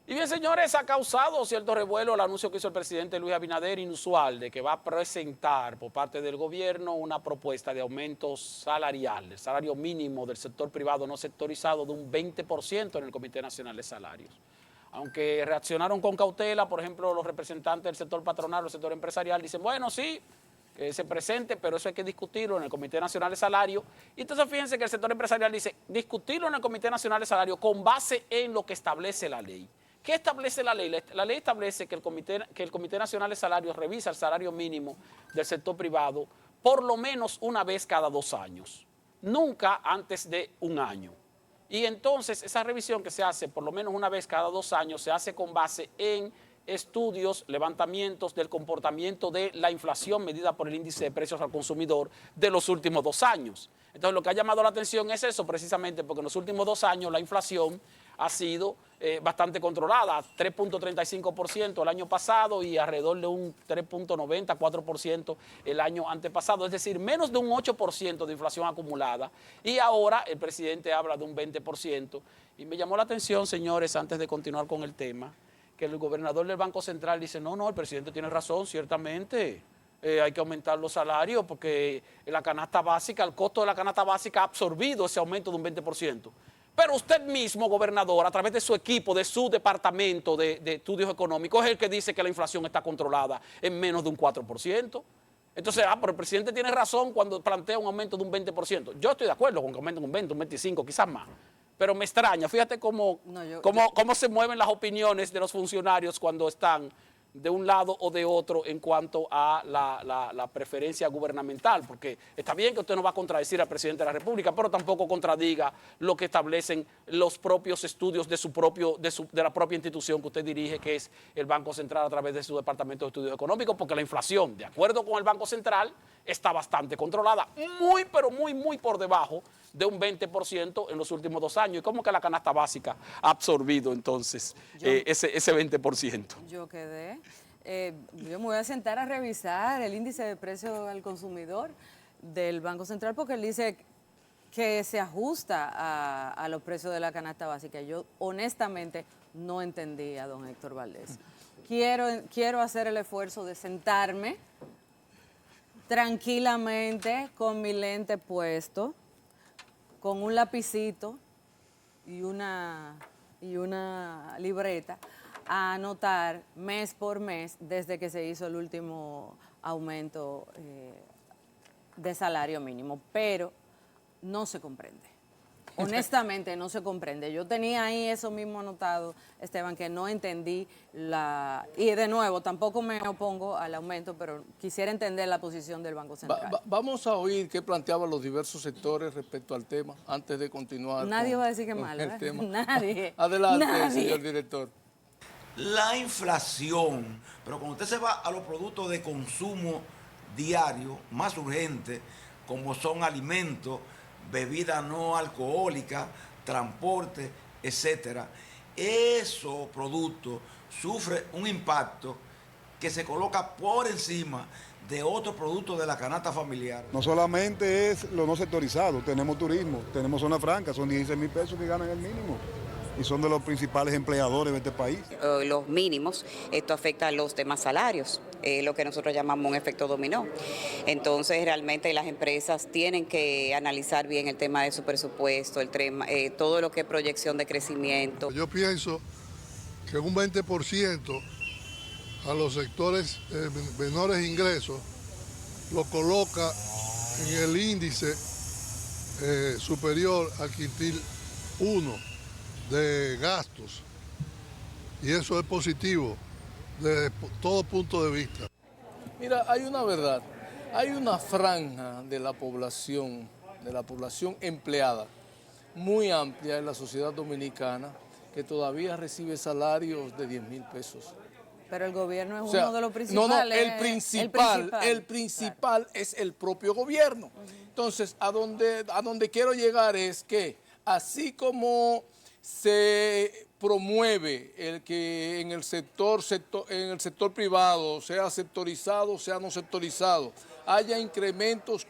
Y bien, señores, ha causado cierto revuelo el anuncio que hizo el presidente Luis Abinader, inusual, de que va a presentar por parte del gobierno una propuesta de aumento salarial, el salario mínimo del sector privado no sectorizado de un 20% en el Comité Nacional de Salarios. Aunque reaccionaron con cautela, por ejemplo, los representantes del sector patronal, del sector empresarial, dicen, bueno, sí, que se presente, pero eso hay que discutirlo en el Comité Nacional de Salario. Y entonces fíjense que el sector empresarial dice, discutirlo en el Comité Nacional de Salario con base en lo que establece la ley. ¿Qué establece la ley? La ley establece que el Comité Nacional de Salarios revisa el salario mínimo del sector privado por lo menos una vez cada 2 años, nunca antes de un año. Y entonces esa revisión que se hace por lo menos una vez cada 2 años se hace con base en estudios, levantamientos del comportamiento de la inflación medida por el índice de precios al consumidor de los últimos 2 años. Entonces lo que ha llamado la atención es eso, precisamente porque en los últimos 2 años la inflación ha sido bastante controlada, 3.35% el año pasado y alrededor de un 3.90, 4% el año antepasado, es decir, menos de un 8% de inflación acumulada. Y ahora el presidente habla de un 20%. Y me llamó la atención, señores, antes de continuar con el tema, que el gobernador del Banco Central dice, no, el presidente tiene razón, ciertamente. Hay que aumentar los salarios porque la canasta básica, el costo de la canasta básica ha absorbido ese aumento de un 20%. Pero usted mismo, gobernador, a través de su equipo, de su departamento de estudios económicos, es el que dice que la inflación está controlada en menos de un 4%. Entonces, pero el presidente tiene razón cuando plantea un aumento de un 20%. Yo estoy de acuerdo con que aumenten un 20, un 25, quizás más. Pero me extraña, fíjate cómo se mueven las opiniones de los funcionarios cuando están de un lado o de otro en cuanto a la preferencia gubernamental, porque está bien que usted no va a contradecir al presidente de la República, pero tampoco contradiga lo que establecen los propios estudios de la propia institución que usted dirige, que es el Banco Central a través de su Departamento de Estudios Económicos, porque la inflación, de acuerdo con el Banco Central, está bastante controlada, pero muy por debajo de un 20% en los últimos 2 años. ¿Y cómo que la canasta básica ha absorbido entonces ese 20%? Yo quedé. Yo me voy a sentar a revisar el índice de precios al consumidor del Banco Central porque él dice que se ajusta a los precios de la canasta básica. Yo honestamente no entendí a don Héctor Valdés. Quiero hacer el esfuerzo de sentarme tranquilamente con mi lente puesto, con un lapicito y una libreta, a anotar mes por mes desde que se hizo el último aumento de salario mínimo, pero no se comprende. Honestamente no se comprende. Yo tenía ahí eso mismo anotado, Esteban, que no entendí y de nuevo, tampoco me opongo al aumento, pero quisiera entender la posición del Banco Central. Vamos a oír qué planteaban los diversos sectores respecto al tema, antes de continuar. Nadie va a decir que es malo, el tema. Nadie. Adelante, Nadie. señor director. La inflación, pero cuando usted se va a los productos de consumo diario más urgentes, como son alimentos, bebidas no alcohólicas, transporte, etcétera, esos productos sufren un impacto que se coloca por encima de otros productos de la canasta familiar. No solamente es lo no sectorizado, tenemos turismo, tenemos zona franca, son 16.000 pesos que ganan el mínimo y son de los principales empleadores de este país. Los mínimos, esto afecta a los demás salarios, lo que nosotros llamamos un efecto dominó. Entonces realmente las empresas tienen que analizar bien el tema de su presupuesto, todo lo que es proyección de crecimiento. Yo pienso que un 20% a los sectores menores ingresos lo coloca en el índice superior al quintil 1 de gastos, y eso es positivo desde todo punto de vista. Mira, hay una verdad, hay una franja de la población empleada muy amplia en la sociedad dominicana que todavía recibe salarios de 10.000 pesos. Pero el gobierno es uno de los principales. No, el principal es el propio gobierno. Entonces, a donde quiero llegar es que así como se promueve el que en el sector privado, sea sectorizado, sea no sectorizado, haya incrementos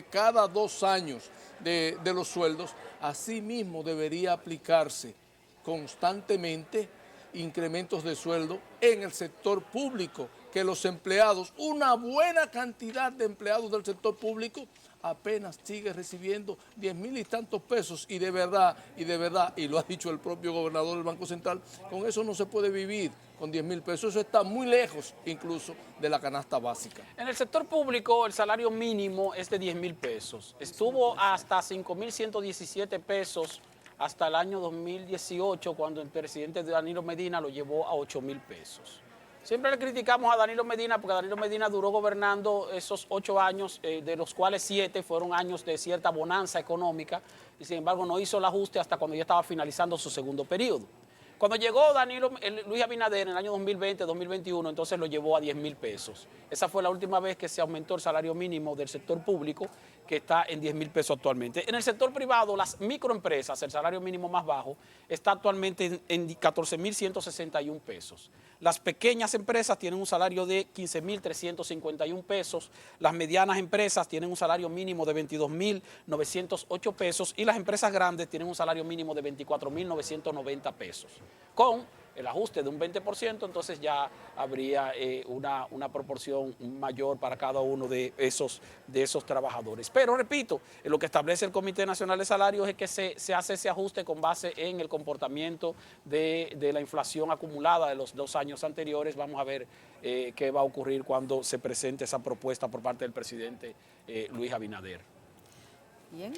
cada 2 años de los sueldos, así mismo debería aplicarse constantemente incrementos de sueldo en el sector público, que los empleados, una buena cantidad de empleados del sector público apenas sigue recibiendo 10,000 y tantos pesos y de verdad, y lo ha dicho el propio gobernador del Banco Central, con eso no se puede vivir con 10,000 pesos, eso está muy lejos incluso de la canasta básica. En el sector público el salario mínimo es de 10,000 pesos, estuvo hasta 5,117 pesos hasta el año 2018 cuando el presidente Danilo Medina lo llevó a 8,000 pesos. Siempre le criticamos a Danilo Medina porque Danilo Medina duró gobernando esos 8 años, de los cuales 7 fueron años de cierta bonanza económica y sin embargo no hizo el ajuste hasta cuando ya estaba finalizando su segundo periodo. Cuando llegó Luis Abinader en el año 2020-2021, entonces lo llevó a 10,000 pesos. Esa fue la última vez que se aumentó el salario mínimo del sector público, que está en 10,000 pesos actualmente. En el sector privado, las microempresas, el salario mínimo más bajo, está actualmente en 14,161 pesos. Las pequeñas empresas tienen un salario de 15,351 pesos, las medianas empresas tienen un salario mínimo de 22,908 pesos y las empresas grandes tienen un salario mínimo de 24,990 pesos. Con el ajuste de un 20%, entonces ya habría una proporción mayor para cada uno de esos trabajadores. Pero repito, lo que establece el Comité Nacional de Salarios es que se hace ese ajuste con base en el comportamiento de la inflación acumulada de los 2 años anteriores. Vamos a ver qué va a ocurrir cuando se presente esa propuesta por parte del presidente Luis Abinader. Bien.